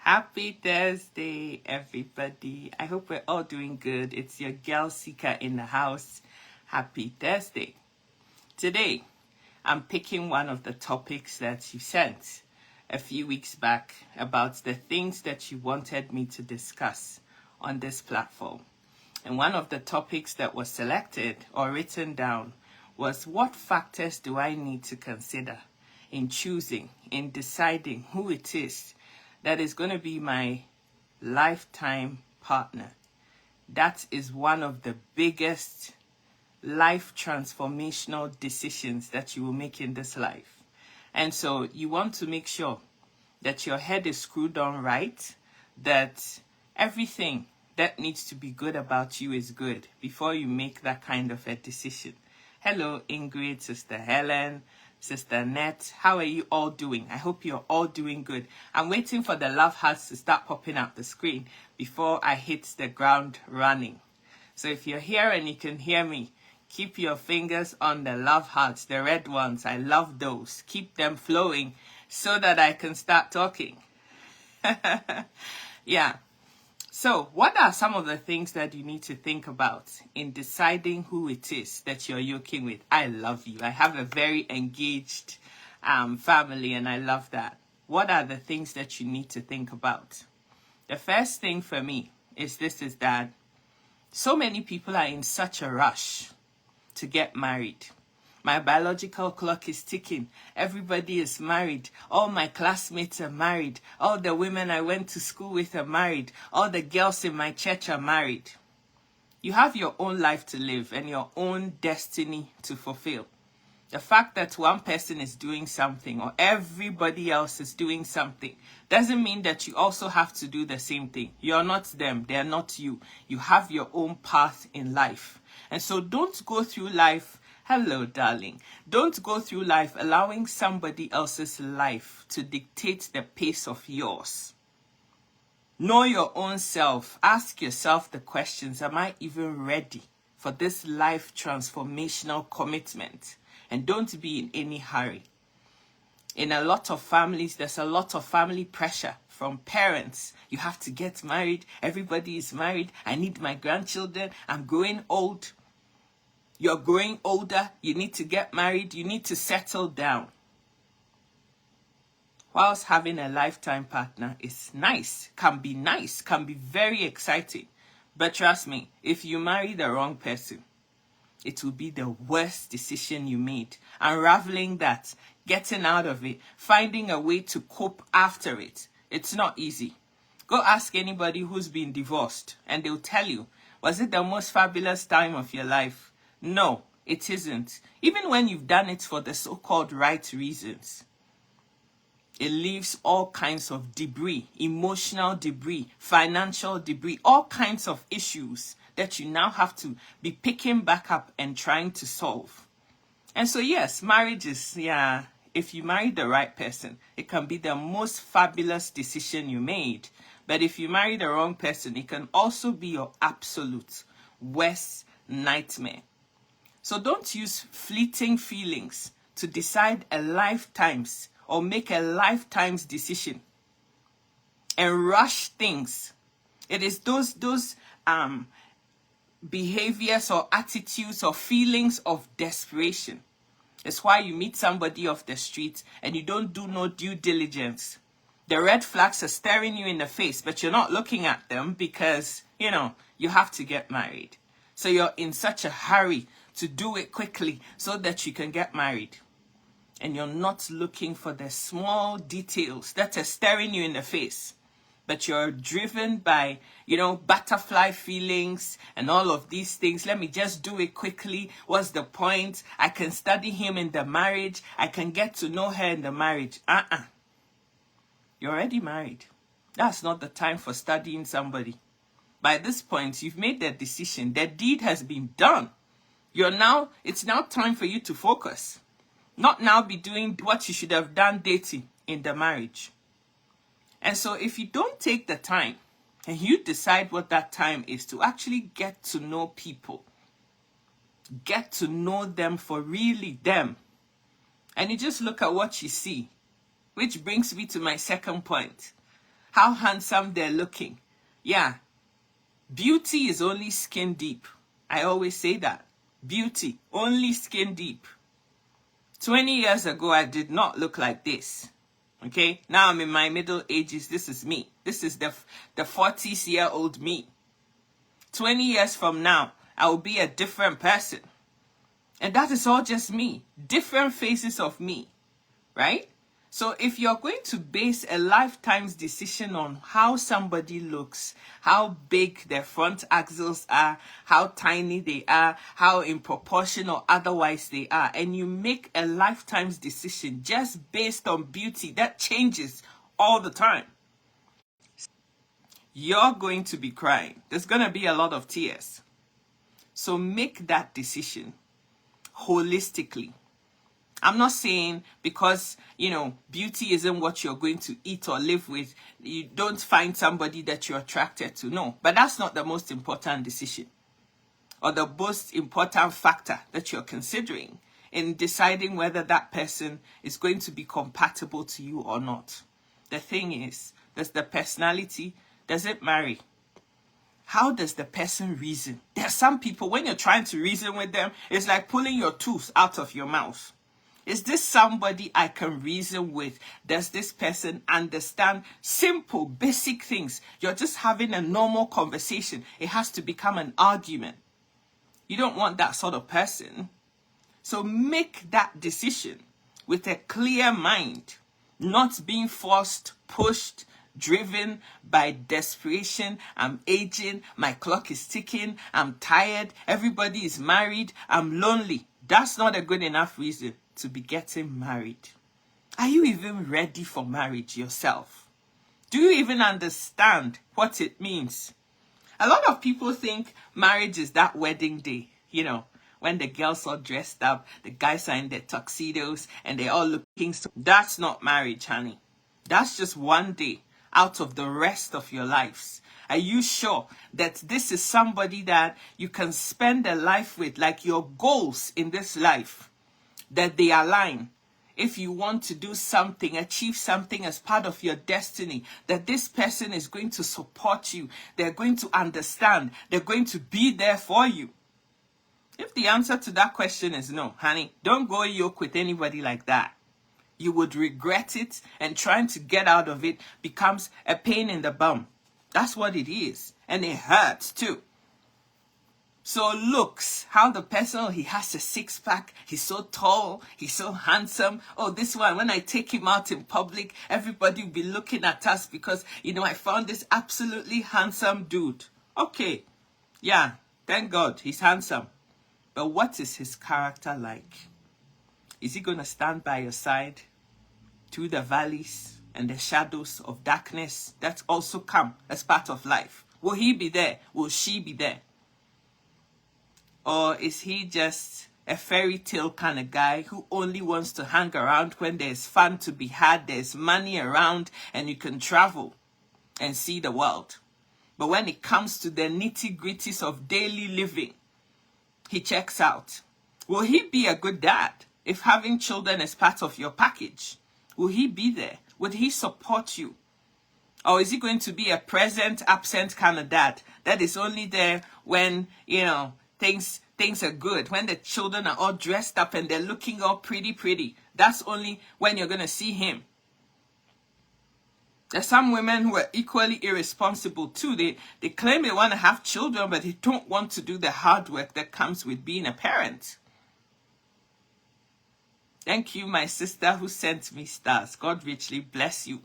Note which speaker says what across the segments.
Speaker 1: Happy Thursday, everybody. I hope we're all doing good. It's your girl Seeker in the house. Happy Thursday. Today, I'm picking one of the topics that you sent a few weeks back about the things that you wanted me to discuss on this platform. And one of the topics that was selected or written down was, what factors do I need to consider in choosing, in deciding who it is that is going to be my lifetime partner? That is one of the biggest life transformational decisions that you will make in this life. And so you want to make sure that your head is screwed on right, that everything that needs to be good about you is good before you make that kind of a decision. Hello, Ingrid, Sister Helen, Sister Net. How are you all doing? I hope you're all doing good. I'm waiting for the love hearts to start popping up the screen before I hit the ground running. So if you're here and you can hear me, keep your fingers on the love hearts, the red ones. I love those. Keep them flowing so that I can start talking. Yeah. So what are some of the things that you need to think about in deciding who it is that you're yoking with? I love you. I have a very engaged family, and I love that. What are the things that you need to think about? The first thing for me is that so many people are in such a rush to get married. My biological clock is ticking. Everybody is married. All my classmates are married. All the women I went to school with are married. All the girls in my church are married. You have your own life to live and your own destiny to fulfill. The fact that one person is doing something or everybody else is doing something doesn't mean that you also have to do the same thing. You're not them. They're not you. You have your own path in life. And so don't go through life. Hello, darling. Don't go through life allowing somebody else's life to dictate the pace of yours. Know your own self. Ask yourself the questions. Am I even ready for this life transformational commitment? And don't be in any hurry. In a lot of families, there's a lot of family pressure from parents. You have to get married. Everybody is married. I need my grandchildren. I'm growing old. You're growing older. You need to get married. You need to settle down. Whilst having a lifetime partner is nice, can be very exciting. But trust me, if you marry the wrong person, it will be the worst decision you made. Unraveling that, getting out of it, finding a way to cope after it. It's not easy. Go ask anybody who's been divorced and they'll tell you, was it the most fabulous time of your life? No, it isn't. Even when you've done it for the so-called right reasons, it leaves all kinds of debris, emotional debris, financial debris, all kinds of issues that you now have to be picking back up and trying to solve. And so yes, marriage is, if you marry the right person, it can be the most fabulous decision you made. But if you marry the wrong person, it can also be your absolute worst nightmare. So don't use fleeting feelings to decide a lifetime's or make a lifetime's decision and rush things. It is those behaviors or attitudes or feelings of desperation. It's why you meet somebody off the street and you don't do no due diligence. The red flags are staring you in the face, but you're not looking at them because, you have to get married. So you're in such a hurry to do it quickly so that you can get married. And you're not looking for the small details that are staring you in the face. But you're driven by, butterfly feelings and all of these things. Let me just do it quickly. What's the point? I can study him in the marriage. I can get to know her in the marriage. You're already married. That's not the time for studying somebody. By this point, you've made the decision. The deed has been done. It's now time for you to focus. Not now be doing what you should have done dating in the marriage. And so if you don't take the time and you decide what that time is to actually get to know people, get to know them for really them, and you just look at what you see, which brings me to my second point. how handsome they're looking. Yeah, beauty is only skin deep. I always say that. Beauty, only skin deep. 20 years ago, I did not look like this. Okay, now I'm in my middle ages. This is me. This is the 40-year-old me. 20 years from now, I will be a different person. And that is all just me. Different phases of me, right? So if you're going to base a lifetime's decision on how somebody looks, how big their front axles are, how tiny they are, how in proportion or otherwise they are, and you make a lifetime's decision just based on beauty, that changes all the time. You're going to be crying. There's going to be a lot of tears. So make that decision holistically. I'm not saying because, beauty isn't what you're going to eat or live with, you don't find somebody that you're attracted to. No, but that's not the most important decision or the most important factor that you're considering in deciding whether that person is going to be compatible to you or not. The thing is, does the personality, does it marry? How does the person reason? There are some people, when you're trying to reason with them, it's like pulling your tooth out of your mouth. Is this somebody I can reason with? Does this person understand simple, basic things? You're just having a normal conversation. It has to become an argument. You don't want that sort of person. So make that decision with a clear mind, not being forced, pushed, driven by desperation. I'm aging, my clock is ticking, I'm tired, everybody is married, I'm lonely. That's not a good enough reason to be getting married. Are you even ready for marriage yourself? Do you even understand what it means? A lot of people think marriage is that wedding day, when the girls are dressed up, the guys are in their tuxedos, and they're all looking. That's not marriage, honey. That's just one day out of the rest of your lives. Are you sure that this is somebody that you can spend a life with, like your goals in this life, that they align? If you want to do something, achieve something as part of your destiny, that this person is going to support you, they're going to understand, they're going to be there for you. If the answer to that question is no, honey, don't go yoke with anybody like that. You would regret it, and trying to get out of it becomes a pain in the bum. That's what it is. And it hurts too. So looks, how the person, he has a six-pack, he's so tall, he's so handsome. Oh, this one, when I take him out in public, everybody will be looking at us because, I found this absolutely handsome dude. Okay, yeah, thank God, he's handsome. But what is his character like? Is he going to stand by your side through the valleys and the shadows of darkness that also come as part of life? Will he be there? Will she be there? Or is he just a fairy tale kind of guy who only wants to hang around when there's fun to be had, there's money around, and you can travel and see the world? But when it comes to the nitty-gritties of daily living, he checks out. Will he be a good dad if having children is part of your package? Will he be there? Would he support you? Or is he going to be a present, absent kind of dad that is only there when, things are good, when the children are all dressed up and they're looking all pretty? That's only when you're going to see him. There's some women who are equally irresponsible too. They claim they want to have children, but they don't want to do the hard work that comes with being a parent. Thank you, my sister who sent me stars. God richly bless you.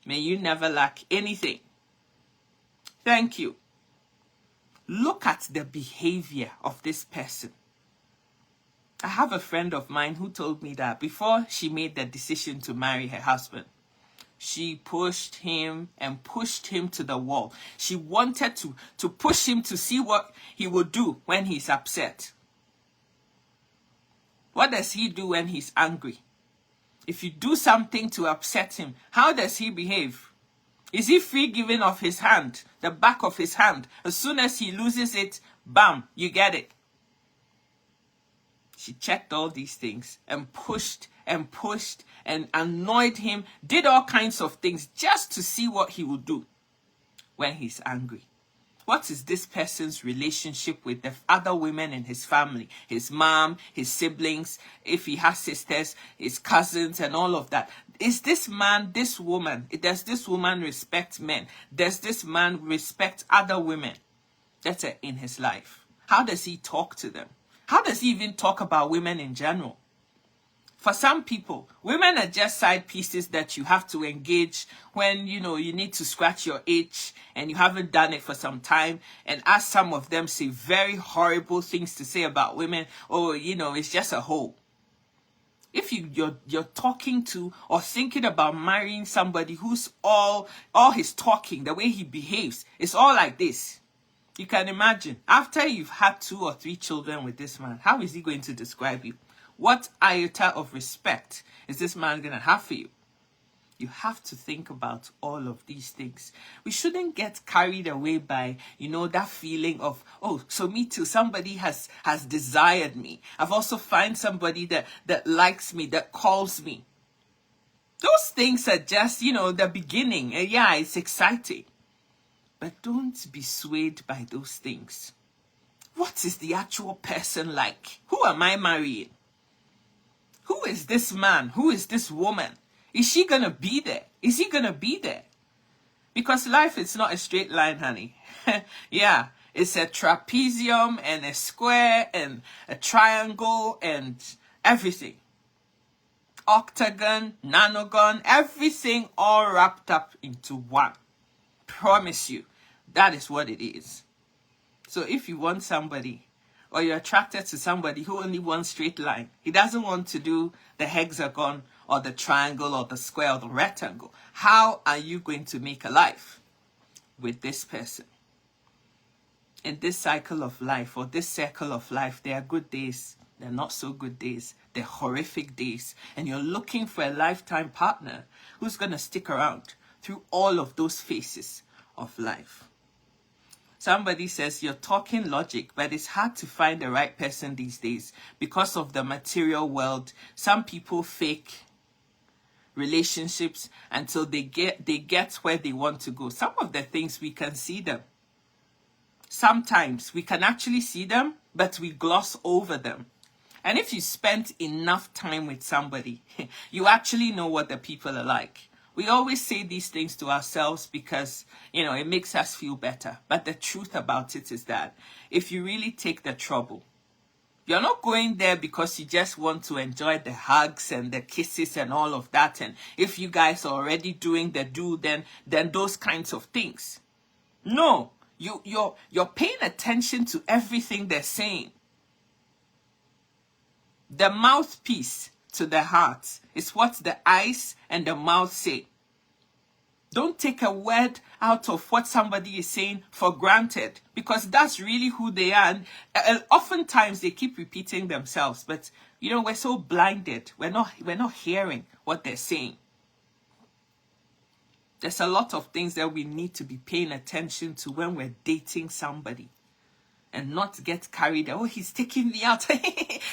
Speaker 1: May you never lack anything. Thank you. Look at the behavior of this person. I have a friend of mine who told me that before she made the decision to marry her husband, she pushed him and pushed him to the wall. She wanted to push him to see what he would do when he's upset. What does he do when he's angry? If you do something to upset him, how does he behave? Is he free giving of his hand, the back of his hand? As soon as he loses it, bam, you get it. She checked all these things and pushed and pushed and annoyed him, did all kinds of things just to see what he would do when he's angry. What is this person's relationship with the other women in his family? His mom, his siblings, if he has sisters, his cousins and all of that. Is this man, this woman, does this woman respect men? Does this man respect other women that are in his life? How does he talk to them? How does he even talk about women in general? For some people, women are just side pieces that you have to engage when, you need to scratch your itch and you haven't done it for some time. And as some of them say very horrible things to say about women, or, it's just a hole. If you're talking to or thinking about marrying somebody who's all his talking, the way he behaves, it's all like this. You can imagine, after you've had 2 or 3 children with this man, how is he going to describe you? What iota of respect is this man going to have for you? You have to think about all of these things. We shouldn't get carried away by, that feeling of, oh, so me too, somebody has desired me. I've also found somebody that likes me, that calls me. Those things are just, the beginning. And yeah, it's exciting. But don't be swayed by those things. What is the actual person like? Who am I marrying? Who is this man? Who is this woman? Is she going to be there? Is he going to be there? Because life is not a straight line, honey. Yeah, it's a trapezium and a square and a triangle and everything. Octagon, nanogon, everything all wrapped up into one. Promise you, that is what it is. So if you want somebody, or you're attracted to somebody who only wants straight line, he doesn't want to do the hexagon or the triangle or the square or the rectangle, how are you going to make a life with this person? In this cycle of life, or this circle of life, there are good days, there are not so good days, there are horrific days, and you're looking for a lifetime partner who's going to stick around through all of those phases of life. Somebody says you're talking logic, but it's hard to find the right person these days because of the material world. Some people fake relationships until they get where they want to go. Some of the things we can see them. Sometimes we can actually see them, but we gloss over them. And if you spent enough time with somebody, you actually know what the people are like. We always say these things to ourselves because, it makes us feel better. But the truth about it is that if you really take the trouble, you're not going there because you just want to enjoy the hugs and the kisses and all of that. And if you guys are already doing the do, then those kinds of things. No, you're paying attention to everything they're saying. The mouthpiece to the heart is what the eyes and the mouth say. Don't take a word out of what somebody is saying for granted, because that's really who they are. And oftentimes they keep repeating themselves, but we're so blinded. We're not hearing what they're saying. There's a lot of things that we need to be paying attention to when we're dating somebody. And not get carried. Oh, he's taking me out.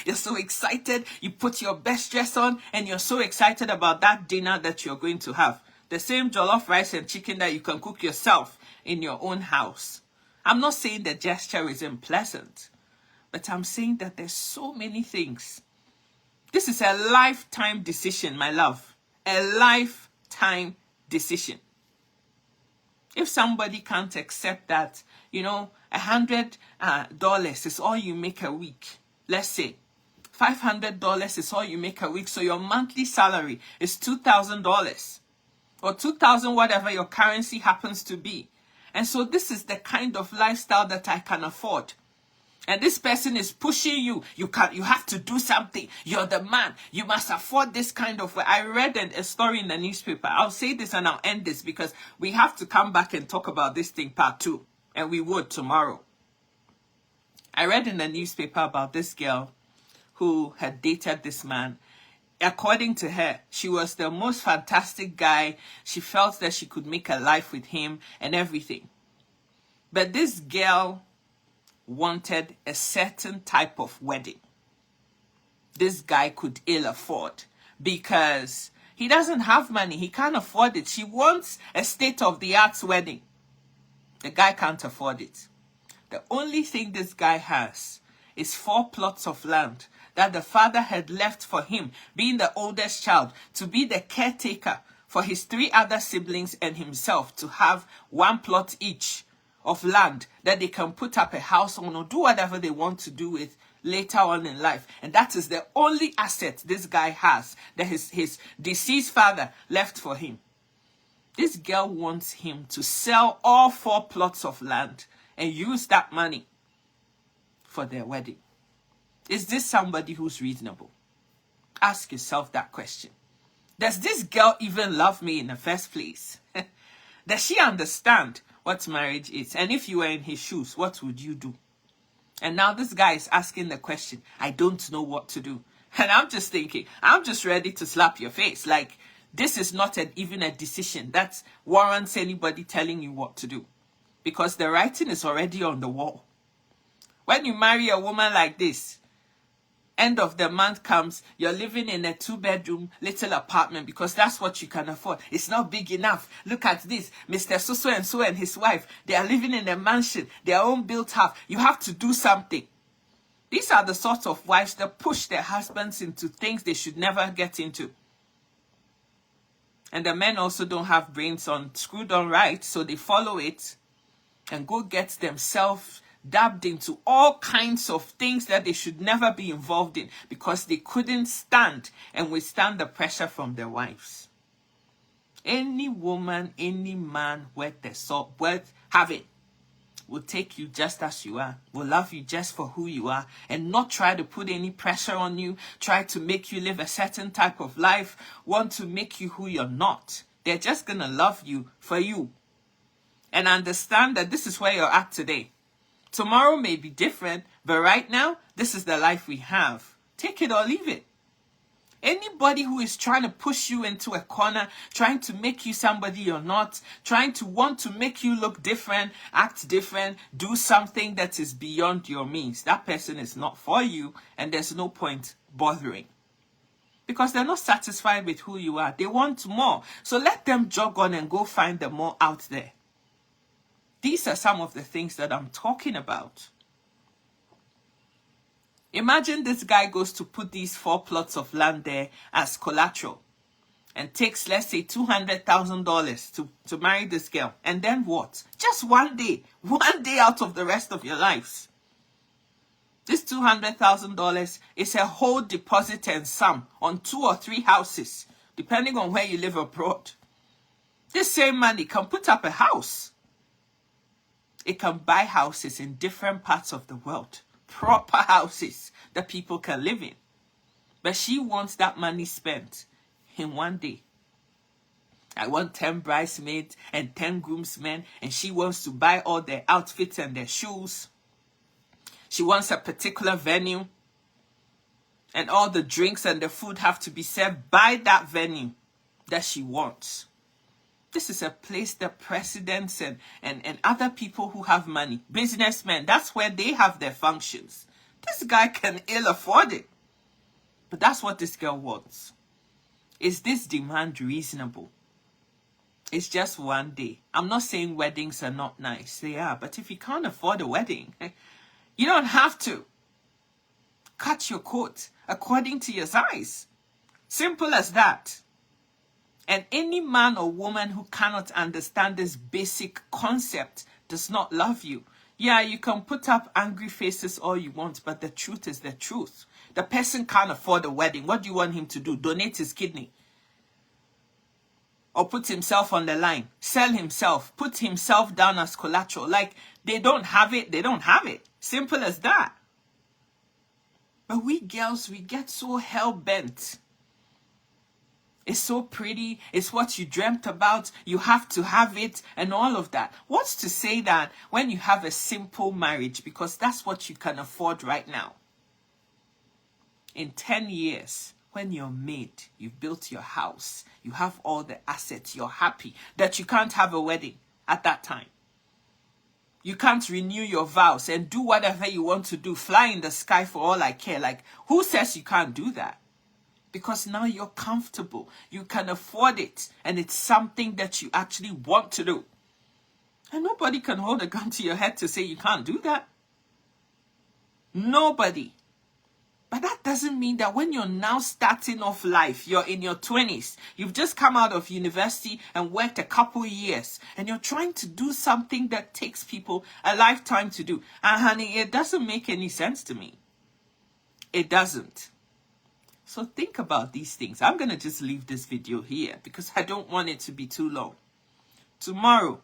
Speaker 1: You're so excited. You put your best dress on and you're so excited about that dinner that you're going to have. The same jollof rice and chicken that you can cook yourself in your own house. I'm not saying the gesture isn't pleasant, but I'm saying that there's so many things. This is a lifetime decision, my love. A lifetime decision. If somebody can't accept that, $100 is all you make a week. Let's say $500 is all you make a week. So your monthly salary is $2,000 or $2,000, whatever your currency happens to be. And so this is the kind of lifestyle that I can afford. And this person is pushing you. You have to do something. You're the man. You must afford this kind of way. I read a story in the newspaper. I'll say this and I'll end this because we have to come back and talk about this thing part 2. And we would tomorrow. I read in the newspaper about this girl who had dated this man. According to her, she was the most fantastic guy. She felt that she could make a life with him and everything. But this girl wanted a certain type of wedding. This guy could ill afford. because he doesn't have money. He can't afford it. She wants a state-of-the-art wedding. The guy can't afford it. The only thing this guy has is 4 plots of land that the father had left for him, being the oldest child, to be the caretaker for his 3 other siblings and himself, to have 1 plot each of land that they can put up a house on or do whatever they want to do with later on in life. And that is the only asset this guy has that his deceased father left for him. This girl wants him to sell all 4 plots of land and use that money for their wedding. Is this somebody who's reasonable? Ask yourself that question. Does this girl even love me in the first place? Does she understand what marriage is? And if you were in his shoes, what would you do? And now this guy is asking the question, I don't know what to do. And I'm just thinking, I'm just ready to slap your face. Like, this is not even a decision that warrants anybody telling you what to do. Because the writing is already on the wall. When you marry a woman like this, end of the month comes, you're living in a 2-bedroom little apartment because that's what you can afford. It's not big enough. Look at this. Mr. So and his wife, they are living in a mansion, their own built house. You have to do something. These are the sorts of wives that push their husbands into things they should never get into. And the men also don't have brains screwed on right, so they follow it and go get themselves dabbed into all kinds of things that they should never be involved in because they couldn't stand and withstand the pressure from their wives. Any woman, any man worth having will take you just as you are, will love you just for who you are, and not try to put any pressure on you, try to make you live a certain type of life, want to make you who you're not. They're just going to love you for you. And understand that this is where you're at today. Tomorrow may be different, but right now, this is the life we have. Take it or leave it. Anybody who is trying to push you into a corner, trying to make you somebody you're not, trying to want to make you look different, act different, do something that is beyond your means, that person is not for you, and there's no point bothering. Because they're not satisfied with who you are. They want more. So let them jog on and go find the more out there. These are some of the things that I'm talking about. Imagine this guy goes to put these 4 plots of land there as collateral and takes, let's say, $200,000 to marry this girl. And then what? Just one day out of the rest of your lives. This $200,000 is a whole deposit and sum on 2 or 3 houses, depending on where you live abroad. This same money can put up a house. It can buy houses in different parts of the world. Proper houses that people can live in. But she wants that money spent in one day. I want 10 bridesmaids and 10 groomsmen, and she wants to buy all their outfits and their shoes. She wants a particular venue, and all the drinks and the food have to be served by that venue that she wants. This is a place that presidents and other people who have money, businessmen, that's where they have their functions. This guy can ill afford it. But that's what this girl wants. Is this demand reasonable? It's just one day. I'm not saying weddings are not nice. They are. But if you can't afford a wedding, you don't have to. Cut your coat according to your size. Simple as that. And any man or woman who cannot understand this basic concept does not love you. Yeah, you can put up angry faces all you want, but the truth is the truth. The person can't afford a wedding. What do you want him to do? Donate his kidney? Or put himself on the line? Sell himself? Put himself down as collateral? Like, they don't have it, they don't have it. Simple as that. But we girls, we get so hell-bent. It's so pretty, it's what you dreamt about, you have to have it, and all of that. What's to say that when you have a simple marriage, because that's what you can afford right now. In 10 years, when you're made, you've built your house, you have all the assets, you're happy that you can't have a wedding at that time. You can't renew your vows and do whatever you want to do, fly in the sky for all I care. Like, who says you can't do that? Because now you're comfortable. You can afford it. And it's something that you actually want to do. And nobody can hold a gun to your head to say you can't do that. Nobody. But that doesn't mean that when you're now starting off life, you're in your 20s, you've just come out of university and worked a couple years, and you're trying to do something that takes people a lifetime to do. And honey, it doesn't make any sense to me. It doesn't. So think about these things. I'm going to just leave this video here because I don't want it to be too long. Tomorrow,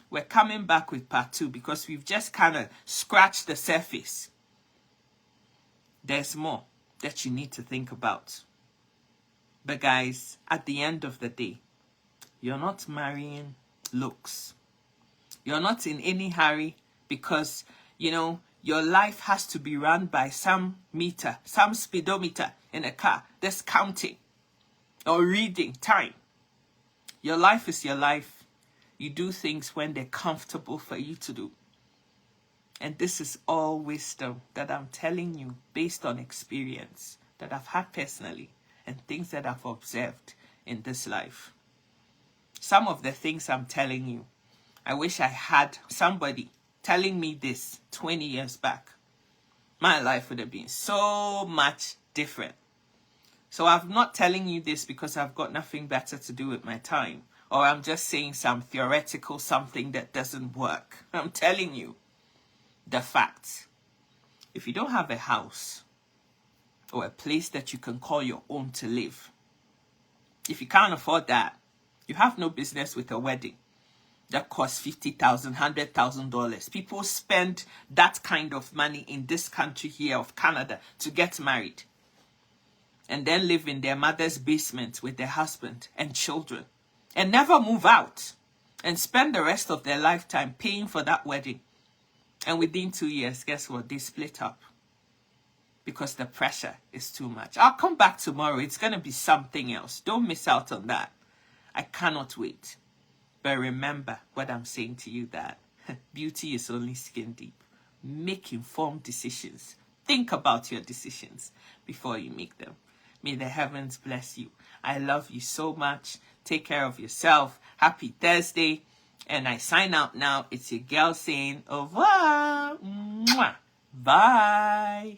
Speaker 1: we're coming back with part 2 because we've just kind of scratched the surface. There's more that you need to think about. But guys, at the end of the day, you're not marrying looks. You're not in any hurry because, you know, your life has to be run by some meter, some speedometer in a car that's counting or reading time. Your life is your life. You do things when they're comfortable for you to do. And this is all wisdom that I'm telling you based on experience that I've had personally and things that I've observed in this life. Some of the things I'm telling you, I wish I had somebody telling me this 20 years back. My life would have been so much different. So I'm not telling you this because I've got nothing better to do with my time, or I'm just saying some theoretical something that doesn't work. I'm telling you the facts. If you don't have a house or a place that you can call your own to live, if you can't afford that, you have no business with a wedding that costs $50,000, $100,000. People spend that kind of money in this country here of Canada to get married and then live in their mother's basement with their husband and children and never move out and spend the rest of their lifetime paying for that wedding. And within 2 years, guess what? They split up because the pressure is too much. I'll come back tomorrow. It's going to be something else. Don't miss out on that. I cannot wait. But remember what I'm saying to you, that beauty is only skin deep. Make informed decisions. Think about your decisions before you make them. May the heavens bless you. I love you so much. Take care of yourself. Happy Thursday. And I sign out now. It's your girl saying au revoir. Mwah. Bye.